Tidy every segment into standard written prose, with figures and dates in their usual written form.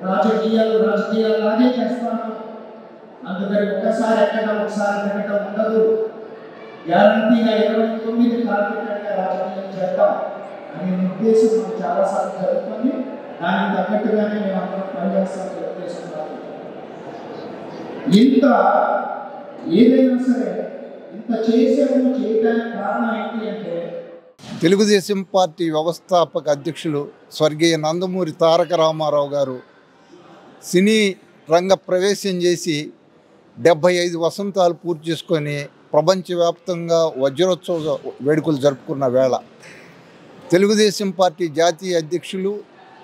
రాజకీయాలాగే చేస్తాను, అందుకని ఒకసారి తిరగటం ఉండదు, గ్యారంటీగా 29 కార్పొరేటర్గా రాజకీయం చేద్దాం అనే ఉద్దేశం మనం చాలాసార్లు జరుగుతుంది. దానికి తగ్గట్టుగానే మేము అందరం పనిచేస్తామని ఉద్దేశం కాదు. ఇంత ఏదైనా సరే ఇంత చేయడానికి కారణం ఏంటి అంటే తెలుగుదేశం పార్టీ వ్యవస్థాపక అధ్యక్షులు స్వర్గీయ నందమూరి తారక రామారావు గారు సినీ రంగ ప్రవేశం చేసి 75 వసంతాలు పూర్తి చేసుకొని ప్రపంచవ్యాప్తంగా వజ్రోత్సవ వేడుకలు జరుపుకున్న వేళ తెలుగుదేశం పార్టీ జాతీయ అధ్యక్షులు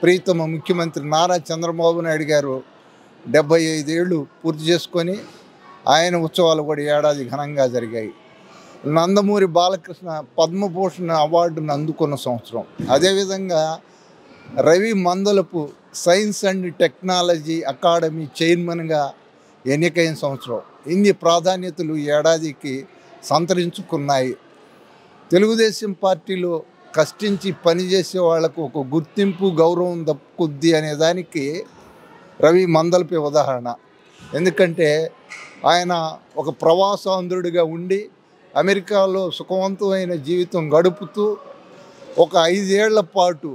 ప్రీతమ ముఖ్యమంత్రి నారా చంద్రబాబు నాయుడు గారు 75 ఏళ్ళు పూర్తి చేసుకొని ఆయన ఉత్సవాలు కూడా ఏడాది ఘనంగా జరిగాయి. నందమూరి బాలకృష్ణ పద్మభూషణ అవార్డును అందుకున్న సంవత్సరం, అదేవిధంగా Ravi Mandalapu science and technology academy చైర్మన్గా ఎన్నికైన సంవత్సరం. ఇన్ని ప్రాధాన్యతలు ఏడాదికి సంతరించుకున్నాయి. తెలుగుదేశం పార్టీలో కష్టించి పనిచేసే వాళ్లకు ఒక గుర్తింపు గౌరవం దక్కుద్ది అనే దానికి రవి మందలపై ఉదాహరణ. ఎందుకంటే ఆయన ఒక ప్రవాసాంధ్రుడిగా ఉండి అమెరికాలో సుఖవంతమైన జీవితం గడుపుతూ ఒక 5 ఏళ్ల పాటు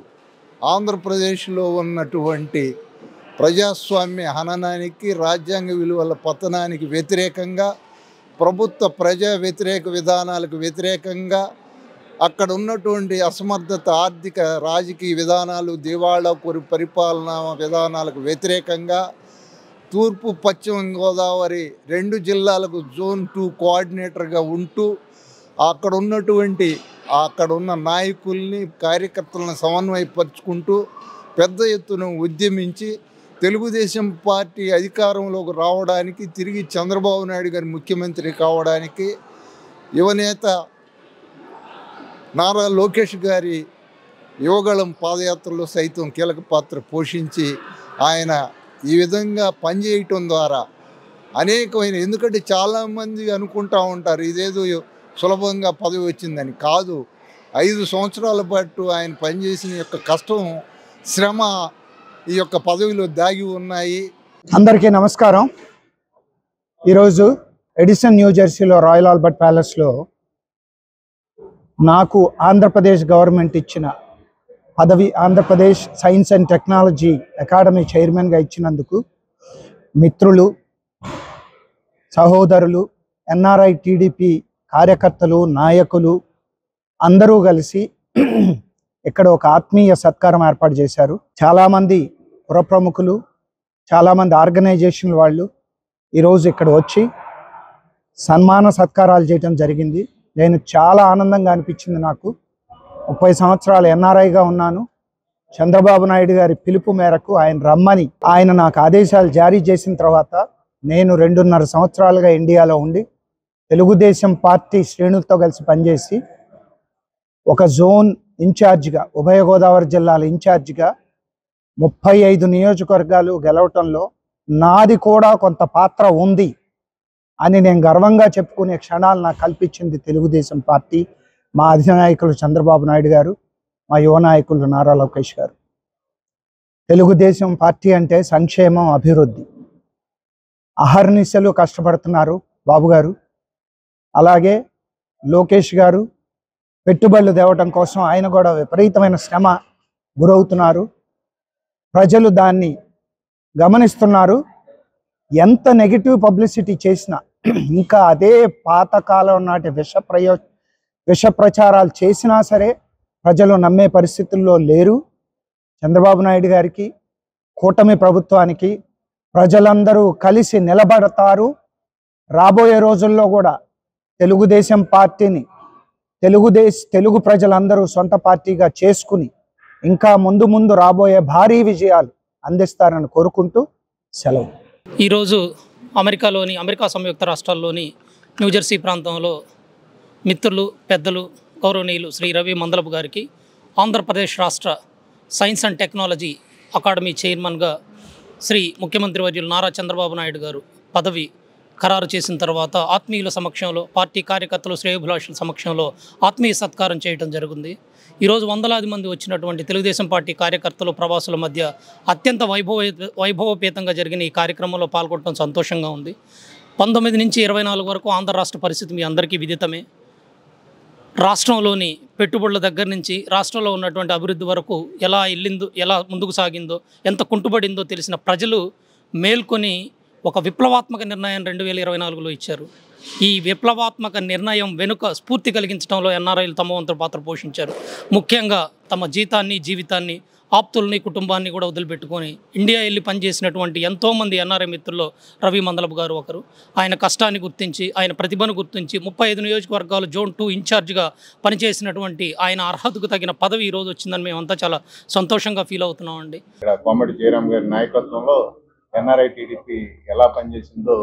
ఆంధ్రప్రదేశ్లో ఉన్నటువంటి ప్రజాస్వామ్య హననానికి, రాజ్యాంగ విలువల పతనానికి వ్యతిరేకంగా, ప్రభుత్వ ప్రజా వ్యతిరేక విధానాలకు వ్యతిరేకంగా, అక్కడ ఉన్నటువంటి అసమర్థత, ఆర్థిక రాజకీయ విధానాలు, దివాళా కోరి పరిపాలనా విధానాలకు వ్యతిరేకంగా తూర్పు పశ్చిమ గోదావరి 2 జిల్లాలకు జోన్ 2 కోఆర్డినేటర్గా ఉంటూ అక్కడున్న నాయకుల్ని, కార్యకర్తలను సమన్వయపరుచుకుంటూ పెద్ద ఎత్తున ఉద్యమించి తెలుగుదేశం పార్టీ అధికారంలోకి రావడానికి, తిరిగి చంద్రబాబు నాయుడు గారి ముఖ్యమంత్రి కావడానికి యువనేత నారా లోకేష్ గారి యువగళం పాదయాత్రలో సైతం కీలక పాత్ర పోషించి ఆయన ఈ విధంగా పనిచేయటం ద్వారా అనేకమైన, ఎందుకంటే చాలామంది అనుకుంటూ ఉంటారు ఇదేదో సులభంగా పదవి వచ్చిందని. కాదు, 5 సంవత్సరాల పాటు ఆయన పనిచేసిన యొక్క కష్టం, శ్రమ ఈ యొక్క పదవిలో దాగి ఉన్నాయి. అందరికీ నమస్కారం. ఈరోజు ఎడిసన్ న్యూ జెర్సీలో రాయల్ ఆల్బర్ట్ ప్యాలెస్లో నాకు ఆంధ్రప్రదేశ్ గవర్నమెంట్ ఇచ్చిన పదవి, Andhra Pradesh science and technology academy చైర్మన్గా ఇచ్చినందుకు మిత్రులు, సహోదరులు, ఎన్ఆర్ఐ టీడీపీ కార్యకర్తలు, నాయకులు అందరూ కలిసి ఇక్కడ ఒక ఆత్మీయ సత్కారం ఏర్పాటు చేశారు. చాలామంది పురప్రముఖులు, చాలామంది ఆర్గనైజేషన్ వాళ్ళు ఈరోజు ఇక్కడ వచ్చి సన్మాన సత్కారాలు చేయడం జరిగింది. నేను చాలా ఆనందంగా అనిపించింది. నాకు 30 సంవత్సరాలు ఎన్ఆర్ఐగా ఉన్నాను. చంద్రబాబు నాయుడు గారి పిలుపు మేరకు ఆయన రమ్మని ఆయన నాకు ఆదేశాలు జారీ చేసిన తర్వాత నేను 2.5 సంవత్సరాలుగా ఇండియాలో ఉండి తెలుగుదేశం పార్టీ శ్రేణులతో కలిసి పనిచేసి ఒక జోన్ ఇన్ఛార్జిగా, ఉభయ గోదావరి జిల్లాల ఇన్ఛార్జిగా 35 నియోజకవర్గాలు గెలవటంలో నాది కూడా కొంత పాత్ర ఉంది అని నేను గర్వంగా చెప్పుకునే క్షణాలు నాకు కల్పించింది తెలుగుదేశం పార్టీ, మా అధినాయకులు చంద్రబాబు నాయుడు గారు, మా యువ నాయకులు నారా లోకేష్ గారు. తెలుగుదేశం పార్టీ అంటే సంక్షేమం, అభివృద్ధి. అహర్నిశలు కష్టపడుతున్నారు బాబు గారు. అలాగే లోకేష్ గారు పెట్టుబడులు తేవటం కోసం ఆయన కూడా విపరీతమైన శ్రమ గురవుతున్నారు. ప్రజలు దాన్ని గమనిస్తున్నారు. ఎంత నెగిటివ్ పబ్లిసిటీ చేసినా, ఇంకా అదే పాతకాలం నాటి విష ప్రచారాలు చేసినా సరే ప్రజలు నమ్మే పరిస్థితుల్లో లేరు. చంద్రబాబు నాయుడు గారికి, కూటమి ప్రభుత్వానికి ప్రజలందరూ కలిసి నిలబడతారు. రాబోయే రోజుల్లో కూడా తెలుగుదేశం పార్టీని తెలుగు ప్రజలందరూ సొంత పార్టీగా చేసుకుని ఇంకా ముందు రాబోయే భారీ విజయాలు అందిస్తారని కోరుకుంటూ సెలవు. ఈరోజు అమెరికా సంయుక్త రాష్ట్రాల్లోని న్యూజెర్సీ ప్రాంతంలో మిత్రులు, పెద్దలు, గౌరవనీయులు శ్రీ రవి మందలపు గారికి ఆంధ్రప్రదేశ్ రాష్ట్ర సైన్స్ అండ్ టెక్నాలజీ అకాడమీ చైర్మన్గా శ్రీ ముఖ్యమంత్రి వర్యులు నారా చంద్రబాబు నాయుడు గారు పదవి ఖరారు చేసిన తర్వాత ఆత్మీయుల సమక్షంలో, పార్టీ కార్యకర్తలు, శ్రేయోభిలాషుల సమక్షంలో ఆత్మీయ సత్కారం చేయడం జరిగింది. ఈరోజు వందలాది మంది వచ్చినటువంటి తెలుగుదేశం పార్టీ కార్యకర్తలు, ప్రవాసుల మధ్య అత్యంత వైభవపేతంగా జరిగిన ఈ కార్యక్రమంలో పాల్గొనడం సంతోషంగా ఉంది. 19 నుంచి 24 వరకు ఆంధ్ర రాష్ట్ర పరిస్థితి మీ అందరికీ విదితమే. రాష్ట్రంలోని పెట్టుబడుల దగ్గర నుంచి రాష్ట్రంలో ఉన్నటువంటి అభివృద్ధి వరకు ఎలా వెళ్ళిందో, ఎలా ముందుకు సాగిందో, ఎంత కుంటుపడిందో తెలిసిన ప్రజలు మేల్కొని ఒక విప్లవాత్మక నిర్ణయం 2024లో ఇచ్చారు. ఈ విప్లవాత్మక నిర్ణయం వెనుక స్ఫూర్తి కలిగించడంలో ఎన్ఆర్ఐలు తమ వంతు పాత్ర పోషించారు. ముఖ్యంగా తమ జీవితాన్ని, ఆప్తుల్ని, కుటుంబాన్ని కూడా వదిలిపెట్టుకొని ఇండియా వెళ్ళి పనిచేసినటువంటి ఎంతోమంది ఎన్ఆర్ఐ మిత్రుల్లో రవి మందలపు గారు ఒకరు. ఆయన కష్టాన్ని గుర్తించి, ఆయన ప్రతిభను గుర్తించి 35 నియోజకవర్గాలు జోన్ 2 ఇన్ఛార్జిగా పనిచేసినటువంటి ఆయన అర్హతకు తగిన పదవి ఈరోజు వచ్చిందని మేమంతా చాలా సంతోషంగా ఫీల్ అవుతున్నామండి. కోమటి జయరాం గారి నాయకత్వంలో ఎన్ఆర్ఐ టీడీపీ ఎలా పనిచేసిందో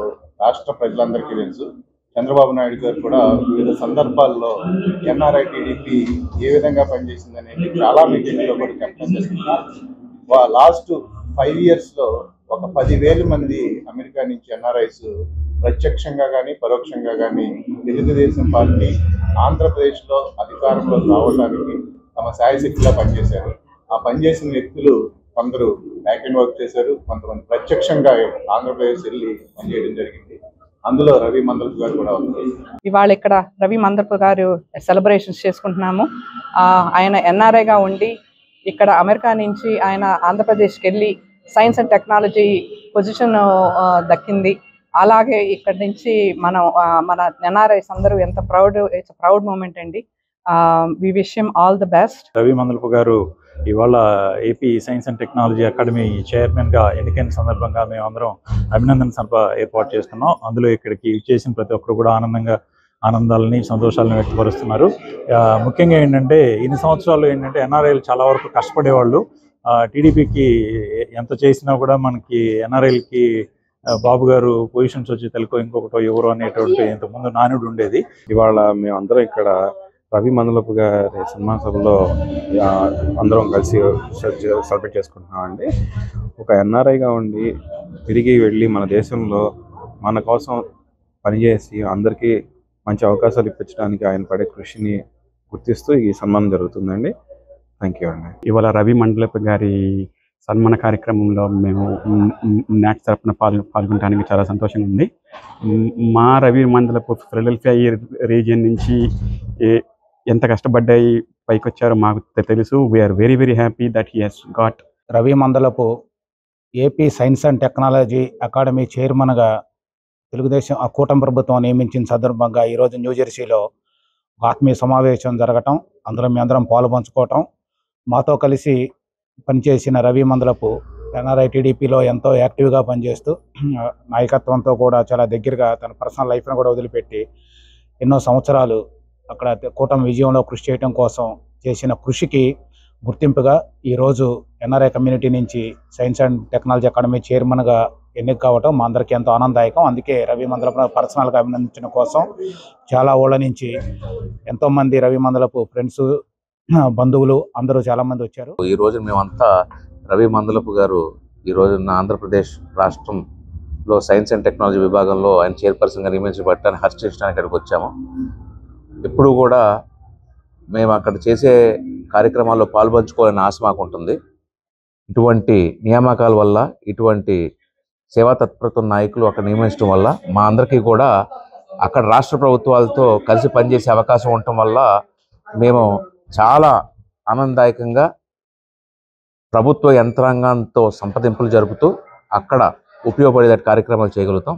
రాష్ట్ర ప్రజలందరికీ తెలుసు. చంద్రబాబు నాయుడు గారు కూడా వివిధ సందర్భాల్లో ఎన్ఆర్ఐ టీడీపీ ఏ విధంగా పనిచేసింది అనేది చాలా మీటింగ్లో కూడా చెప్పడం జరిగింది. లాస్ట్ 5 yearsలో ఒక 10,000 మంది అమెరికా నుంచి ఎన్ఆర్ఐస్ ప్రత్యక్షంగా కానీ పరోక్షంగా కానీ తెలుగుదేశం పార్టీ ఆంధ్రప్రదేశ్లో అధికారంలో రావడానికి తమ శాయశక్తిగా పనిచేశారు. ఆ పనిచేసిన వ్యక్తులు కొందరు బ్యాక్ అండ్ వర్క్ చేశారు, కొంతమంది ప్రత్యక్షంగా ఆంధ్రప్రదేశ్ వెళ్ళి పనిచేయడం జరిగింది. అందులో రవి మందలపు గారు కూడా ఉన్నారు. ఇవాళ ఇక్కడ రవి మందలపు గారు సెలబ్రేషన్స్ చేసుకుంటున్నాము. ఆయన ఎన్ఆర్ఐగా ఉండి ఇక్కడ అమెరికా నుంచి ఆయన ఆంధ్రప్రదేశ్కి వెళ్ళి సైన్స్ అండ్ టెక్నాలజీ పొజిషన్ దక్కింది. అలాగే ఇక్కడి నుంచి మన ఎన్ఆర్ఐస్ అందరూ ఎంత ఇట్స్ ప్రౌడ్ మూమెంట్ అండి. We wish him all the best. Ravi Mandalapu గారు ఇవాళ AP science and technology academy చైర్మన్గా ఎన్నికైన సందర్భంగా మేము అందరం అభినందన సభ ఏర్పాటు చేస్తున్నాం. అందులో ఇక్కడికి చేసిన ప్రతి ఒక్కరు కూడా ఆనందాలని, సంతోషాలను వ్యక్తపరుస్తున్నారు. ముఖ్యంగా ఏంటంటే ఇన్ని సంవత్సరాలు ఏంటంటే ఎన్ఆర్ఐలు చాలా వరకు కష్టపడేవాళ్ళు. టీడీపీకి ఎంత చేసినా కూడా మనకి ఎన్ఆర్ఐలకి బాబు గారు పొజిషన్స్ వచ్చి తెలుకో ఇంకొకటో ఎవరో అనేటువంటి ఇంతకుముందు నానుడు ఉండేది. ఇవాళ మేమందరం ఇక్కడ రవి మందలపు గారి సన్మాన సభలో అందరం కలిసి సెలబ్రేట్ చేసుకుంటున్నామండి. ఒక ఎన్ఆర్ఐగా ఉండి తిరిగి వెళ్ళి మన దేశంలో మన కోసం పనిచేసి అందరికీ మంచి అవకాశాలు ఇప్పించడానికి ఆయన పడే కృషిని గుర్తిస్తూ ఈ సన్మానం జరుగుతుందండి. థ్యాంక్ యూ అండి. ఇవాళ రవి మండలపు గారి సన్మాన కార్యక్రమంలో మేము నాట్ తరపున పాల్గొనడానికి చాలా సంతోషంగా ఉంది. మా రవి మండలపు ఫిలడెల్ఫియా రీజియన్ నుంచి ఎంత కష్టపడ్డాయి పైకి వచ్చారో మాకు తెలుసు. We are very very happy that he he's got. Ravi Mandalapu AP science and technology academy చైర్మన్గా తెలుగుదేశం కూటమి ప్రభుత్వం నియమించిన సందర్భంగా ఈరోజు న్యూజెర్సీలో ఆత్మీయ సమావేశం జరగటం, అందులో మీ అందరం పాలుపంచుకోవటం, మాతో కలిసి పనిచేసిన రవి మందలపు ఎన్ఆర్ఐ టీడీపీలో ఎంతో యాక్టివ్గా పనిచేస్తూ నాయకత్వంతో కూడా చాలా దగ్గరగా తన పర్సనల్ లైఫ్ను కూడా వదిలిపెట్టి ఎన్నో సంవత్సరాలు అక్కడ కూటమి విజయంలో కృషి చేయడం కోసం చేసిన కృషికి గుర్తింపుగా ఈరోజు ఎన్ఆర్ఐ కమ్యూనిటీ నుంచి సైన్స్ అండ్ టెక్నాలజీ అకాడమీ చైర్మన్గా ఎన్నిక కావటం మా అందరికీ ఎంతో ఆనందదాయకం. అందుకే రవి మందలపు పర్సనల్గా అభినందించడం కోసం చాలా ఊళ్ళ నుంచి ఎంతోమంది రవి మందలపు ఫ్రెండ్స్, బంధువులు అందరూ చాలామంది వచ్చారు. ఈరోజు మేమంతా రవి మందలపు గారు ఈరోజు ఆంధ్రప్రదేశ్ రాష్ట్రంలో సైన్స్ అండ్ టెక్నాలజీ విభాగంలో ఆయన చైర్పర్సన్గా నియమించబడటానికి హర్షించడానికి ఇక్కడికి వచ్చాము. ఎప్పుడు కూడా మేము అక్కడ చేసే కార్యక్రమాల్లో పాల్పంచుకోవాలని ఆశ మాకు ఉంటుంది. ఇటువంటి నియామకాల వల్ల, ఇటువంటి సేవా తత్పరత నాయకులు అక్కడ నియమించడం వల్ల మా అందరికీ కూడా అక్కడ రాష్ట్ర ప్రభుత్వాలతో కలిసి పనిచేసే అవకాశం ఉండటం వల్ల మేము చాలా ఆనందదాయకంగా ప్రభుత్వ యంత్రాంగంతో సంప్రదింపులు జరుపుతూ అక్కడ ఉపయోగపడే కార్యక్రమాలు చేయగలుగుతాం.